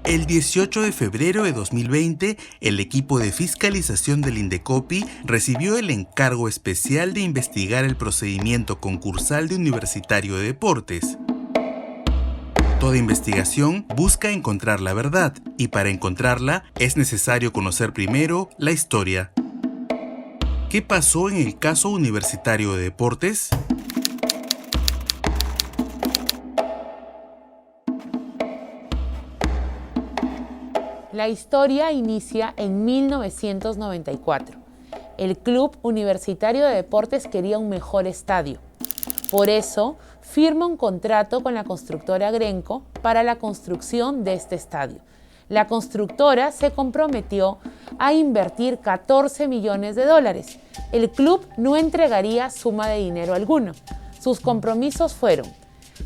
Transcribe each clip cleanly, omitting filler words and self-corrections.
El 18 de febrero de 2020, el equipo de fiscalización del Indecopi recibió el encargo especial de investigar el procedimiento concursal de Universitario de Deportes. Toda investigación busca encontrar la verdad, y para encontrarla es necesario conocer primero la historia. ¿Qué pasó en el caso Universitario de Deportes? La historia inicia en 1994. El Club Universitario de Deportes quería un mejor estadio. Por eso, firma un contrato con la constructora Grenco para la construcción de este estadio. La constructora se comprometió a invertir $14 millones. El club no entregaría suma de dinero alguno. Sus compromisos fueron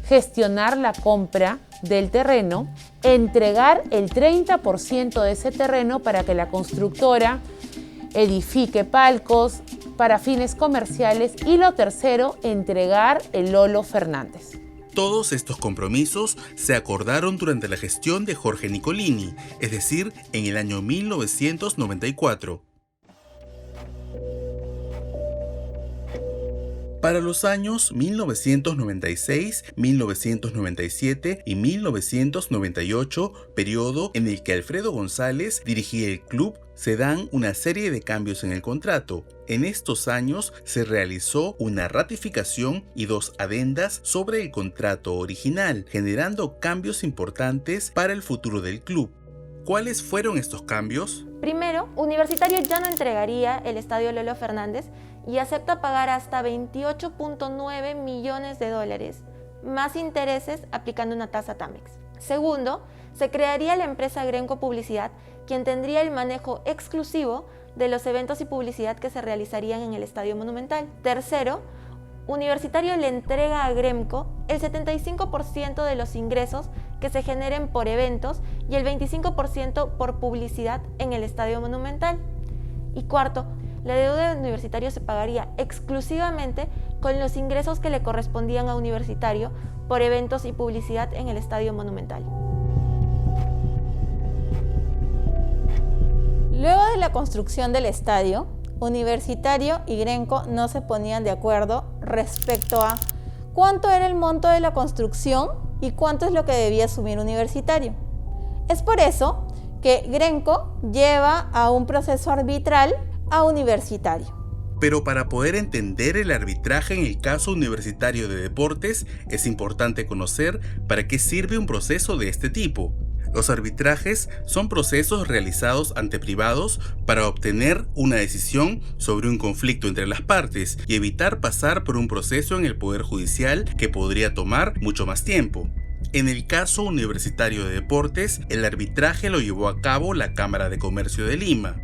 gestionar la compra del terreno, entregar el 30% de ese terreno para que la constructora edifique palcos para fines comerciales y lo tercero, entregar el Lolo Fernández. Todos estos compromisos se acordaron durante la gestión de Jorge Nicolini, es decir, en el año 1994. Para los años 1996, 1997 y 1998, periodo en el que Alfredo González dirigía el club, se dan una serie de cambios en el contrato. En estos años se realizó una ratificación y 2 adendas sobre el contrato original, generando cambios importantes para el futuro del club. ¿Cuáles fueron estos cambios? Primero, Universitario ya no entregaría el estadio Lolo Fernández y acepta pagar hasta $28.9 millones, más intereses aplicando una tasa Tamex. Segundo, se crearía la empresa Grenco Publicidad, quien tendría el manejo exclusivo de los eventos y publicidad que se realizarían en el Estadio Monumental. Tercero, Universitario le entrega a Grenco el 75% de los ingresos que se generen por eventos y el 25% por publicidad en el Estadio Monumental. Y cuarto, la deuda de Universitario se pagaría exclusivamente con los ingresos que le correspondían a Universitario por eventos y publicidad en el Estadio Monumental. Luego de la construcción del estadio, Universitario y Grenco no se ponían de acuerdo respecto a cuánto era el monto de la construcción y cuánto es lo que debía asumir Universitario. Es por eso que Grenco lleva a un proceso arbitral a Universitario. Pero para poder entender el arbitraje en el caso Universitario de Deportes, es importante conocer para qué sirve un proceso de este tipo. Los arbitrajes son procesos realizados ante privados para obtener una decisión sobre un conflicto entre las partes y evitar pasar por un proceso en el Poder Judicial que podría tomar mucho más tiempo. En el caso Universitario de Deportes, el arbitraje lo llevó a cabo la Cámara de Comercio de Lima.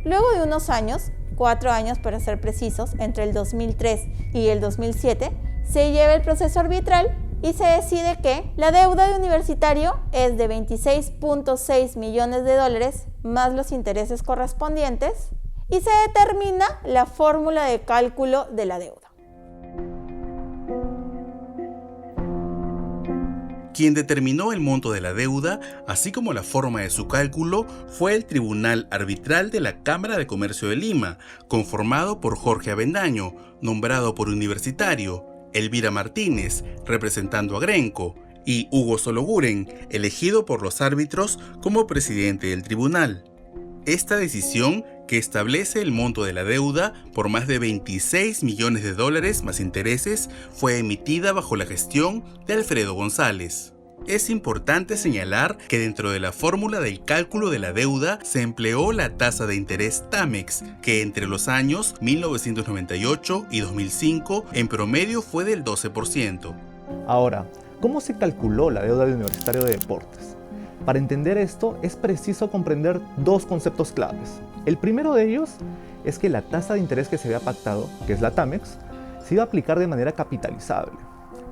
Luego de unos años, 4 años para ser precisos, entre el 2003 y el 2007, se lleva el proceso arbitral y se decide que la deuda de Universitario es de $26.6 millones más los intereses correspondientes y se determina la fórmula de cálculo de la deuda. Quien determinó el monto de la deuda, así como la forma de su cálculo, fue el Tribunal Arbitral de la Cámara de Comercio de Lima, conformado por Jorge Avendaño, nombrado por Universitario, Elvira Martínez, representando a Grenco, y Hugo Sologuren, elegido por los árbitros como presidente del tribunal. Esta decisión, que establece el monto de la deuda por más de $26 millones más intereses, fue emitida bajo la gestión de Alfredo González. Es importante señalar que dentro de la fórmula del cálculo de la deuda se empleó la tasa de interés Tamex, que entre los años 1998 y 2005 en promedio fue del 12%. Ahora, ¿cómo se calculó la deuda de Universitario de Deportes? Para entender esto es preciso comprender 2 conceptos claves. El primero de ellos es que la tasa de interés que se había pactado, que es la Tamex, se iba a aplicar de manera capitalizable.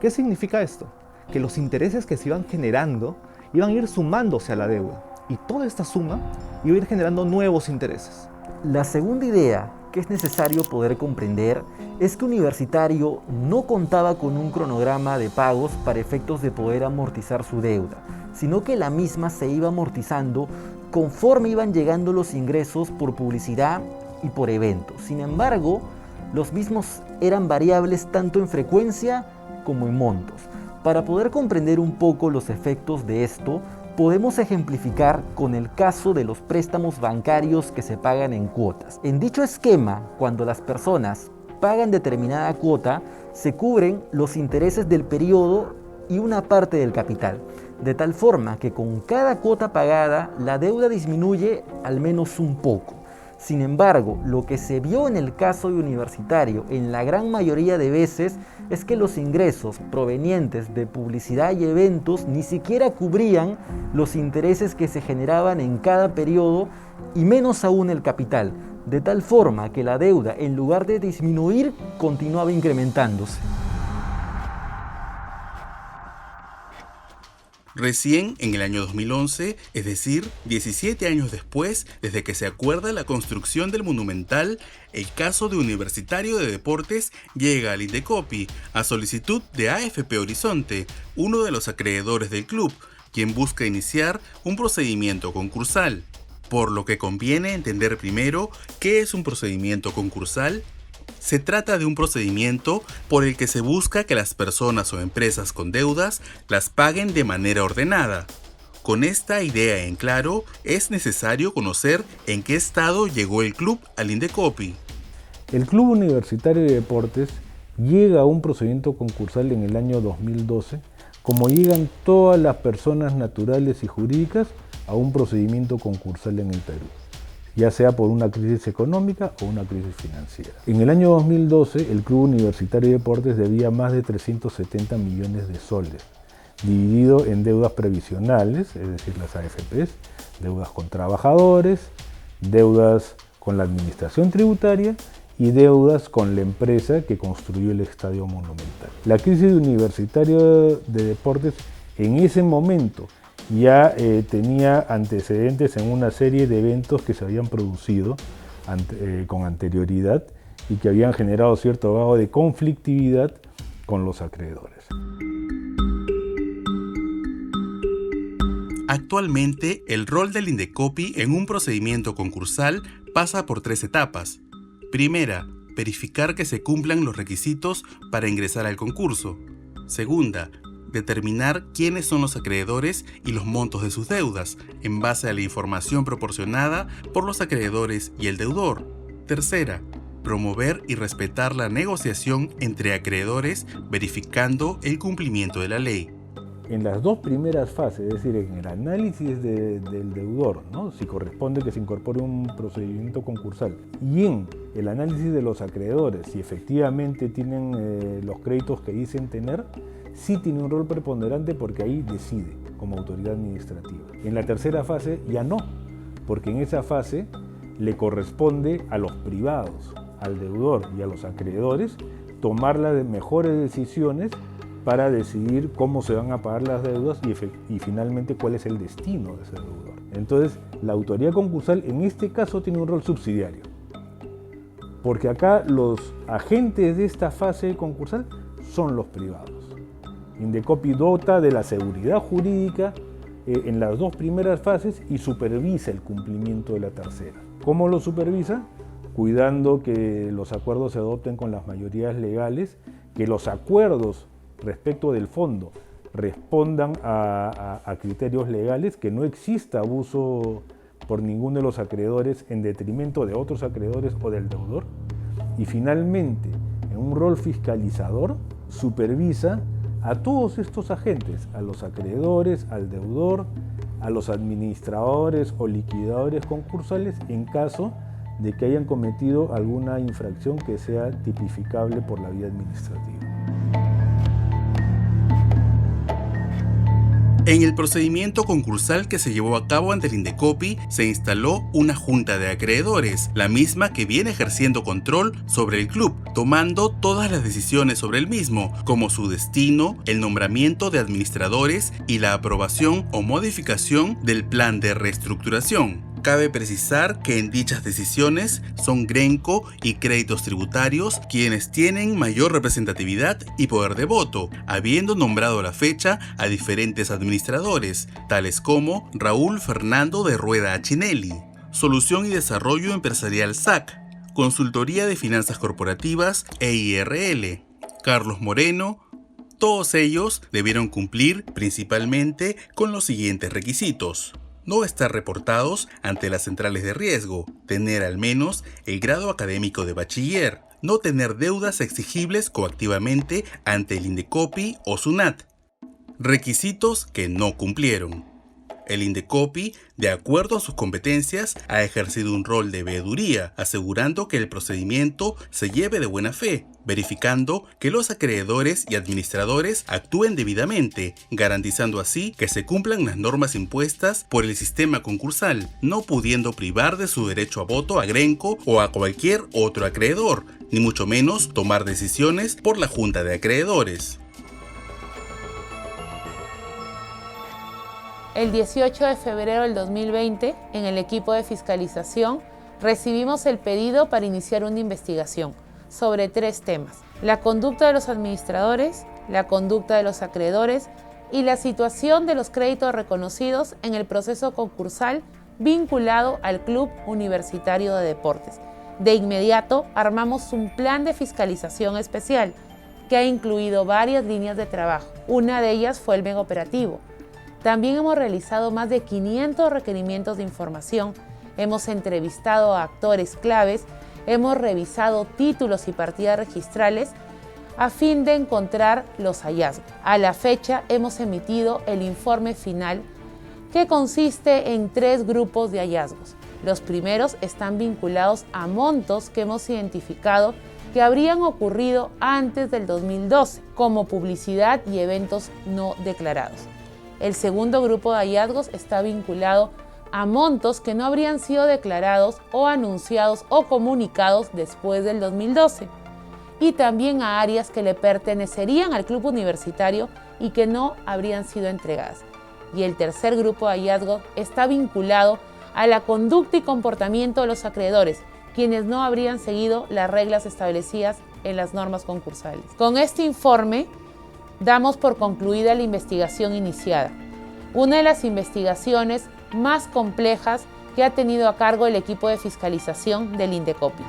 ¿Qué significa esto? Que los intereses que se iban generando iban a ir sumándose a la deuda y toda esta suma iba a ir generando nuevos intereses. La segunda idea que es necesario poder comprender es que Universitario no contaba con un cronograma de pagos para efectos de poder amortizar su deuda, sino que la misma se iba amortizando conforme iban llegando los ingresos por publicidad y por eventos. Sin embargo, los mismos eran variables tanto en frecuencia como en montos. Para poder comprender un poco los efectos de esto, podemos ejemplificar con el caso de los préstamos bancarios que se pagan en cuotas. En dicho esquema, cuando las personas pagan determinada cuota, se cubren los intereses del periodo y una parte del capital, de tal forma que con cada cuota pagada la deuda disminuye al menos un poco. Sin embargo, lo que se vio en el caso de Universitario en la gran mayoría de veces es que los ingresos provenientes de publicidad y eventos ni siquiera cubrían los intereses que se generaban en cada periodo y menos aún el capital, de tal forma que la deuda, en lugar de disminuir, continuaba incrementándose. Recién en el año 2011, es decir, 17 años después desde que se acuerda la construcción del Monumental, el caso de Universitario de Deportes llega al Indecopi a solicitud de AFP Horizonte, uno de los acreedores del club, quien busca iniciar un procedimiento concursal. Por lo que conviene entender primero qué es un procedimiento concursal. Se trata de un procedimiento por el que se busca que las personas o empresas con deudas las paguen de manera ordenada. Con esta idea en claro, es necesario conocer en qué estado llegó el club al Indecopi. El Club Universitario de Deportes llega a un procedimiento concursal en el año 2012, como llegan todas las personas naturales y jurídicas a un procedimiento concursal en el Perú, ya sea por una crisis económica o una crisis financiera. En el año 2012, el Club Universitario de Deportes debía más de 370 millones de soles, dividido en deudas previsionales, es decir, las AFPs, deudas con trabajadores, deudas con la administración tributaria y deudas con la empresa que construyó el Estadio Monumental. La crisis de Universitario de Deportes en ese momento ya tenía antecedentes en una serie de eventos que se habían producido con anterioridad y que habían generado cierto grado de conflictividad con los acreedores. Actualmente, el rol del Indecopi en un procedimiento concursal pasa por 3 etapas. Primera, verificar que se cumplan los requisitos para ingresar al concurso. Segunda, determinar quiénes son los acreedores y los montos de sus deudas, en base a la información proporcionada por los acreedores y el deudor. Tercera, promover y respetar la negociación entre acreedores, verificando el cumplimiento de la ley. En las 2 primeras fases, es decir, en el análisis del deudor, ¿no?, si corresponde que se incorpore un procedimiento concursal, y en el análisis de los acreedores, si efectivamente tienen los créditos que dicen tener, sí tiene un rol preponderante porque ahí decide como autoridad administrativa. En la tercera fase ya no, porque en esa fase le corresponde a los privados, al deudor y a los acreedores tomar las mejores decisiones para decidir cómo se van a pagar las deudas y finalmente cuál es el destino de ese deudor. Entonces, la autoridad concursal en este caso tiene un rol subsidiario, porque acá los agentes de esta fase concursal son los privados. Indecopi dota de la seguridad jurídica en las 2 primeras fases y supervisa el cumplimiento de la tercera. ¿Cómo lo supervisa? Cuidando que los acuerdos se adopten con las mayorías legales, que los acuerdos respecto del fondo respondan a criterios legales, que no exista abuso por ninguno de los acreedores en detrimento de otros acreedores o del deudor. Y finalmente, en un rol fiscalizador, supervisa a todos estos agentes, a los acreedores, al deudor, a los administradores o liquidadores concursales en caso de que hayan cometido alguna infracción que sea tipificable por la vía administrativa. En el procedimiento concursal que se llevó a cabo ante el Indecopi, se instaló una junta de acreedores, la misma que viene ejerciendo control sobre el club, tomando todas las decisiones sobre el mismo, como su destino, el nombramiento de administradores y la aprobación o modificación del plan de reestructuración. Cabe precisar que en dichas decisiones son Grenco y Créditos Tributarios quienes tienen mayor representatividad y poder de voto, habiendo nombrado a la fecha a diferentes administradores, tales como Raúl Fernando de Rueda Achinelli, Solución y Desarrollo Empresarial SAC, Consultoría de Finanzas Corporativas EIRL, Carlos Moreno. Todos ellos debieron cumplir principalmente con los siguientes requisitos: no estar reportados ante las centrales de riesgo, tener al menos el grado académico de bachiller, no tener deudas exigibles coactivamente ante el Indecopi o SUNAT. Requisitos que no cumplieron. El Indecopi, de acuerdo a sus competencias, ha ejercido un rol de veeduría, asegurando que el procedimiento se lleve de buena fe, verificando que los acreedores y administradores actúen debidamente, garantizando así que se cumplan las normas impuestas por el sistema concursal, no pudiendo privar de su derecho a voto a Grenco o a cualquier otro acreedor, ni mucho menos tomar decisiones por la Junta de Acreedores. El 18 de febrero del 2020, en el equipo de fiscalización, recibimos el pedido para iniciar una investigación sobre 3 temas: la conducta de los administradores, la conducta de los acreedores y la situación de los créditos reconocidos en el proceso concursal vinculado al Club Universitario de Deportes. De inmediato armamos un plan de fiscalización especial que ha incluido varias líneas de trabajo. Una de ellas fue el mega operativo. También hemos realizado más de 500 requerimientos de información, hemos entrevistado a actores claves, hemos revisado títulos y partidas registrales a fin de encontrar los hallazgos. A la fecha hemos emitido el informe final, que consiste en 3 grupos de hallazgos. Los primeros están vinculados a montos que hemos identificado que habrían ocurrido antes del 2012, como publicidad y eventos no declarados. El segundo grupo de hallazgos está vinculado a montos que no habrían sido declarados o anunciados o comunicados después del 2012, y también a áreas que le pertenecerían al club universitario y que no habrían sido entregadas. Y el tercer grupo de hallazgos está vinculado a la conducta y comportamiento de los acreedores, quienes no habrían seguido las reglas establecidas en las normas concursales. Con este informe damos por concluida la investigación iniciada, una de las investigaciones más complejas que ha tenido a cargo el equipo de fiscalización del Indecopi.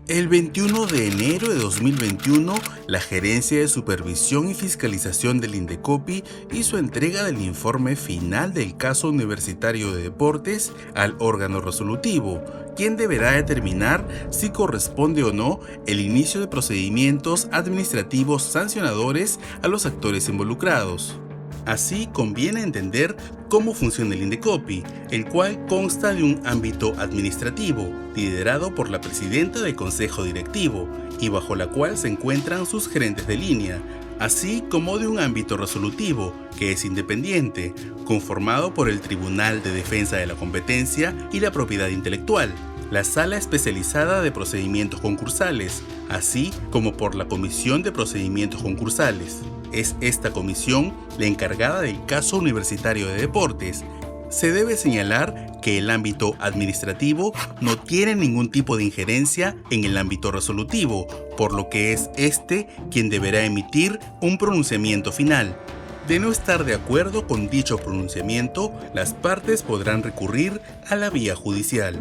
El 21 de enero de 2021, la Gerencia de Supervisión y Fiscalización del Indecopi hizo entrega del informe final del caso universitario de deportes al órgano resolutivo, quien deberá determinar si corresponde o no el inicio de procedimientos administrativos sancionadores a los actores involucrados. Así, conviene entender cómo funciona el Indecopi, el cual consta de un ámbito administrativo, liderado por la presidenta del Consejo Directivo, y bajo la cual se encuentran sus gerentes de línea, así como de un ámbito resolutivo, que es independiente, conformado por el Tribunal de Defensa de la Competencia y la Propiedad Intelectual, la Sala Especializada de Procedimientos Concursales, así como por la Comisión de Procedimientos Concursales. Es esta comisión la encargada del caso universitario de deportes. Se debe señalar que el ámbito administrativo no tiene ningún tipo de injerencia en el ámbito resolutivo, por lo que es este quien deberá emitir un pronunciamiento final. De no estar de acuerdo con dicho pronunciamiento, las partes podrán recurrir a la vía judicial.